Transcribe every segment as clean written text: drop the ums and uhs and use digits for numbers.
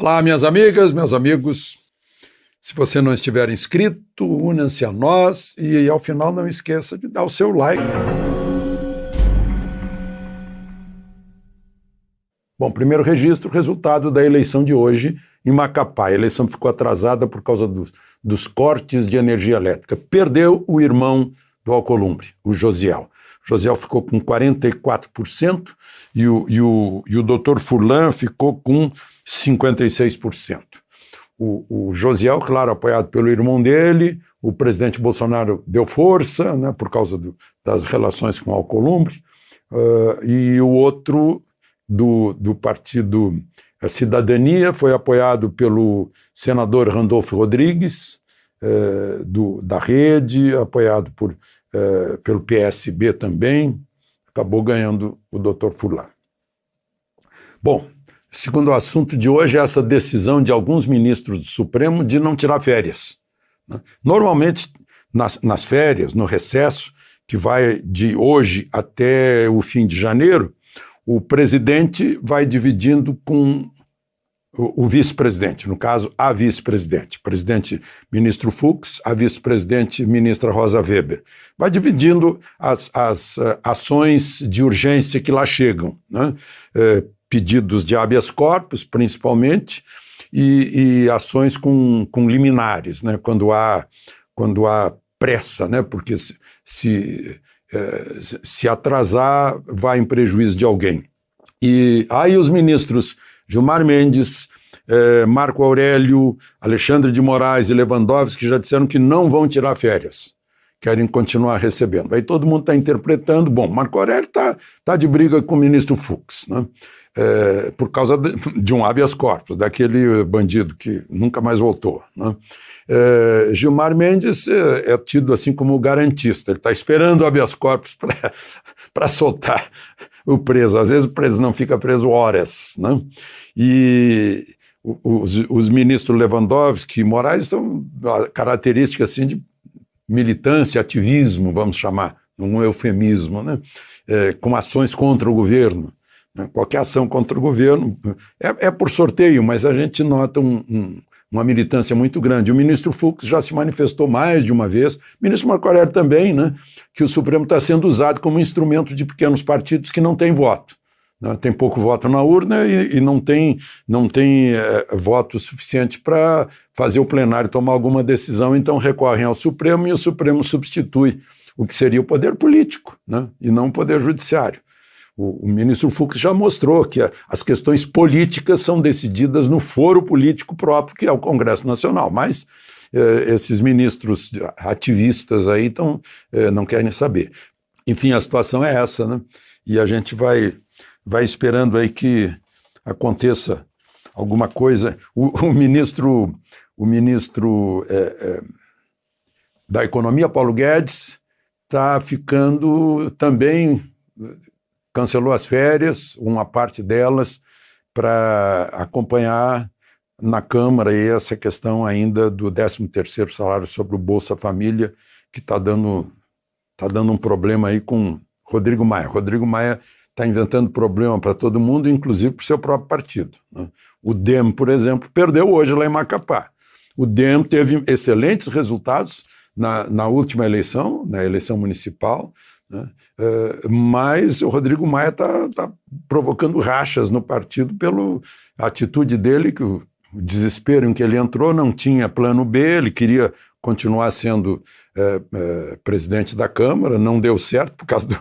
Olá, minhas amigas, meus amigos. Se você não estiver inscrito, una-se a nós e, ao final, não esqueça de dar o seu like. Bom, primeiro registro, resultado da eleição de hoje em Macapá. A eleição ficou atrasada por causa dos cortes de energia elétrica. Perdeu o irmão do Alcolumbre, o Josiel. O Josiel ficou com 44% e o doutor Furlan ficou com 56%. O Josiel, claro, apoiado pelo irmão dele, o presidente Bolsonaro deu força, né, por causa das relações com o Alcolumbre, e o outro do partido Cidadania foi apoiado pelo senador Randolfo Rodrigues, da Rede, apoiado pelo PSB também, acabou ganhando o doutor Furlan. Bom, segundo o assunto de hoje, é essa decisão de alguns ministros do Supremo de não tirar férias, né? Normalmente, nas férias, no recesso, que vai de hoje até o fim de janeiro, o presidente vai dividindo com o vice-presidente, no caso, a vice-presidente. Presidente, ministro Fux, a vice-presidente, ministra Rosa Weber. Vai dividindo as ações de urgência que lá chegam, né? Pedidos de habeas corpus, principalmente, e ações com liminares, né? Quando há pressa, né? Porque se atrasar, vai em prejuízo de alguém. E aí os ministros Gilmar Mendes, Marco Aurélio, Alexandre de Moraes e Lewandowski já disseram que não vão tirar férias, querem continuar recebendo. Aí todo mundo está interpretando, bom, Marco Aurélio tá de briga com o ministro Fux, né? Por causa de um habeas corpus, daquele bandido que nunca mais voltou, né? Gilmar Mendes é tido assim como garantista, ele está esperando o habeas corpus para soltar o preso. Às vezes o preso não fica preso horas, né? E os ministros Lewandowski e Moraes estão característica assim de militância, ativismo, vamos chamar, um eufemismo, né? Com ações contra o governo. Qualquer ação contra o governo é por sorteio, mas a gente nota uma militância muito grande. O ministro Fux já se manifestou mais de uma vez, o ministro Marco Aurélio também, né, que o Supremo está sendo usado como instrumento de pequenos partidos que não têm voto, né? Tem pouco voto na urna e não tem voto suficiente para fazer o plenário tomar alguma decisão, então recorrem ao Supremo e o Supremo substitui o que seria o poder político, né, e não o poder judiciário. O ministro Fux já mostrou que as questões políticas são decididas no foro político próprio, que é o Congresso Nacional, mas esses ministros ativistas aí não querem saber. Enfim, a situação é essa, né? E a gente vai esperando aí que aconteça alguma coisa. O ministro da Economia, Paulo Guedes, está ficando também... cancelou as férias, uma parte delas, para acompanhar na Câmara aí essa questão ainda do 13º salário sobre o Bolsa Família, que está dando um problema aí com Rodrigo Maia. Rodrigo Maia está inventando problema para todo mundo, inclusive para o seu próprio partido, né? O DEM, por exemplo, perdeu hoje lá em Macapá. O DEM teve excelentes resultados na última eleição, na eleição municipal, né? Mas o Rodrigo Maia está provocando rachas no partido pela atitude dele, que o desespero em que ele entrou, não tinha plano B, ele queria continuar sendo presidente da Câmara, não deu certo por causa do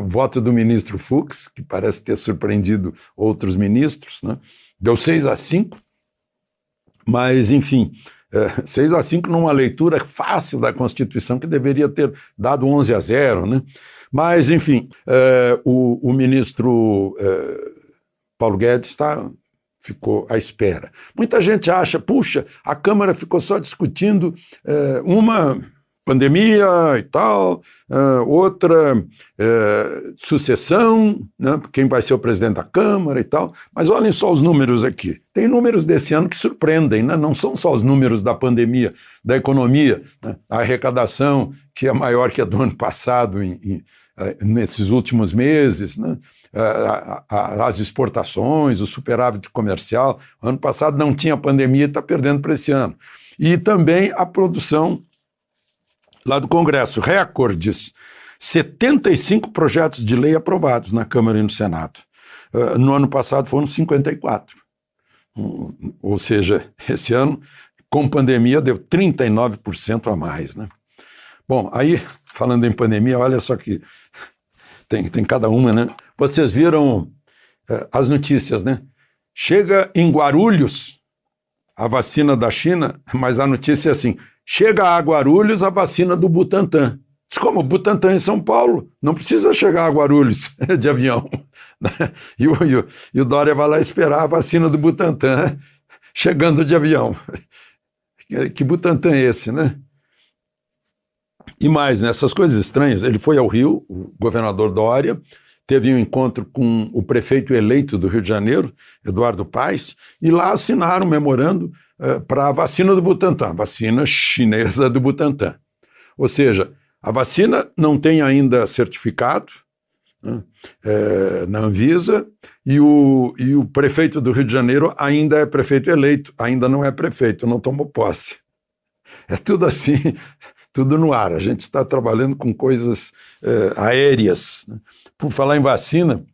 voto do ministro Fux, que parece ter surpreendido outros ministros, né? Deu 6-5, mas enfim... 6-5 numa leitura fácil da Constituição, que deveria ter dado 11-0, né? Mas, enfim, o ministro Paulo Guedes ficou à espera. Muita gente acha, puxa, a Câmara ficou só discutindo uma pandemia e tal, outra sucessão, né, quem vai ser o presidente da Câmara e tal, mas olhem só os números aqui. Tem números desse ano que surpreendem, né? Não são só os números da pandemia, da economia, né? A arrecadação, que é maior que a do ano passado nesses últimos meses, né? as exportações, o superávit comercial. Ano passado não tinha pandemia e está perdendo para esse ano. E também a produção lá do Congresso, recordes, 75 projetos de lei aprovados na Câmara e no Senado. No ano passado foram 54. Ou seja, esse ano, com pandemia, deu 39% a mais, né? Bom, aí, falando em pandemia, olha só que tem cada uma, né? Vocês viram as notícias, né? Chega em Guarulhos a vacina da China, mas a notícia é assim, chega a Guarulhos a vacina do Butantan. Diz como? Butantan em São Paulo, não precisa chegar a Guarulhos de avião. E o Dória vai lá esperar a vacina do Butantan chegando de avião. Que Butantan é esse, né? E mais, né, essas coisas estranhas. Ele foi ao Rio, o governador Dória, teve um encontro com o prefeito eleito do Rio de Janeiro, Eduardo Paes, e lá assinaram um memorando para a vacina do Butantan, vacina chinesa do Butantan. Ou seja, a vacina não tem ainda certificado, né, na Anvisa, e o prefeito do Rio de Janeiro ainda é prefeito eleito, ainda não é prefeito, não tomou posse. É tudo assim, tudo no ar. A gente está trabalhando com coisas aéreas, né? Por falar em vacina,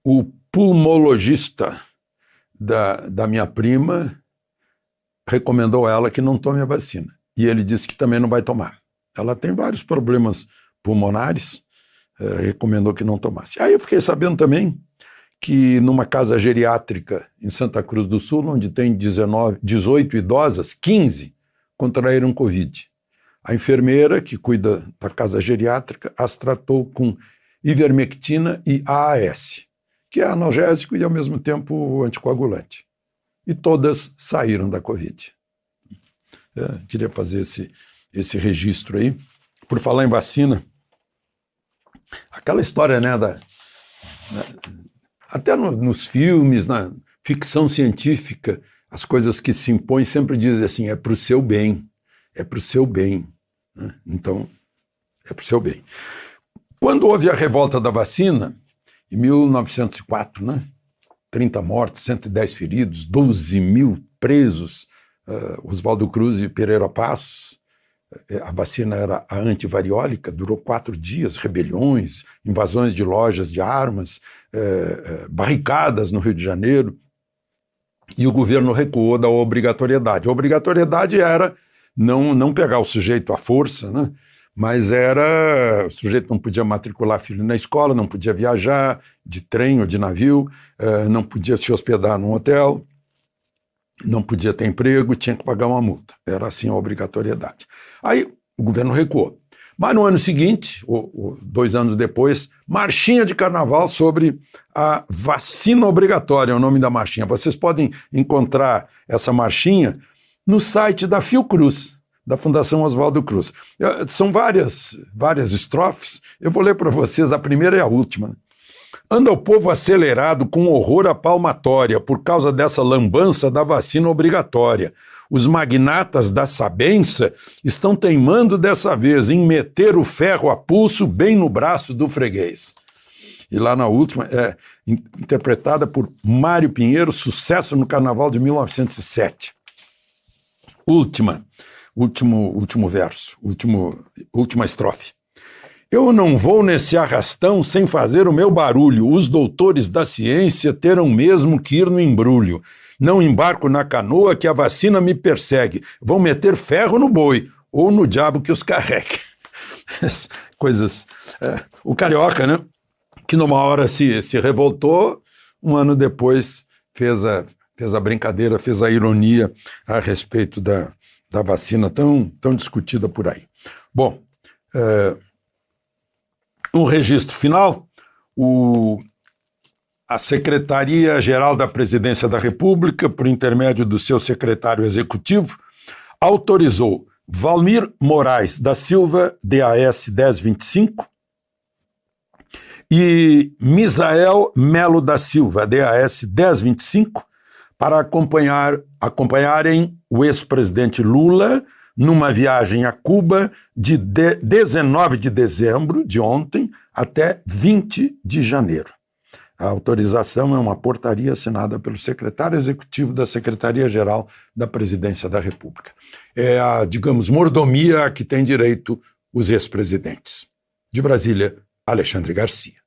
o pulmologista da minha prima recomendou a ela que não tome a vacina. E ele disse que também não vai tomar. Ela tem vários problemas pulmonares, recomendou que não tomasse. Aí eu fiquei sabendo também que numa casa geriátrica em Santa Cruz do Sul, onde tem 18 idosas, 15 contraíram Covid. A enfermeira que cuida da casa geriátrica as tratou com ivermectina e AAS, que é analgésico e ao mesmo tempo anticoagulante. E todas saíram da Covid. Queria fazer esse registro aí. Por falar em vacina, aquela história, né, até nos filmes, na ficção científica, as coisas que se impõem sempre dizem assim, é para o seu bem, é para o seu bem. Né? Então, é para o seu bem. Quando houve a revolta da vacina, em 1904, né, 30 mortos, 110 feridos, 12 mil presos, Oswaldo Cruz e Pereira Passos, a vacina era a antivariólica, durou 4 dias, rebeliões, invasões de lojas de armas, barricadas no Rio de Janeiro, e o governo recuou da obrigatoriedade. A obrigatoriedade era não pegar o sujeito à força, né? Mas o sujeito não podia matricular filho na escola, não podia viajar de trem ou de navio, não podia se hospedar num hotel, não podia ter emprego, tinha que pagar uma multa. Era assim a obrigatoriedade. Aí o governo recuou. Mas no ano seguinte, ou 2 anos depois, marchinha de carnaval sobre a vacina obrigatória, é o nome da marchinha. Vocês podem encontrar essa marchinha no site da Fiocruz, da Fundação Oswaldo Cruz. São várias estrofes, eu vou ler para vocês, a primeira e a última. Anda o povo acelerado com horror à palmatória por causa dessa lambança da vacina obrigatória. Os magnatas da sabença estão teimando dessa vez em meter o ferro a pulso bem no braço do freguês. E lá na última, interpretada por Mário Pinheiro, sucesso no Carnaval de 1907. Último verso, última estrofe. Eu não vou nesse arrastão sem fazer o meu barulho. Os doutores da ciência terão mesmo que ir no embrulho. Não embarco na canoa que a vacina me persegue. Vão meter ferro no boi ou no diabo que os carregue. Coisas... o carioca, né? Que numa hora se revoltou, um ano depois fez a brincadeira, fez a ironia a respeito da vacina tão discutida por aí. Bom, um registro final, a Secretaria-Geral da Presidência da República, por intermédio do seu secretário executivo, autorizou Valmir Moraes da Silva, DAS 1025, e Misael Melo da Silva, DAS 1025, para acompanharem o ex-presidente Lula numa viagem a Cuba de 19 de dezembro, de ontem, até 20 de janeiro. A autorização é uma portaria assinada pelo secretário executivo da Secretaria-Geral da Presidência da República. É a, digamos, mordomia a que tem direito os ex-presidentes. De Brasília, Alexandre Garcia.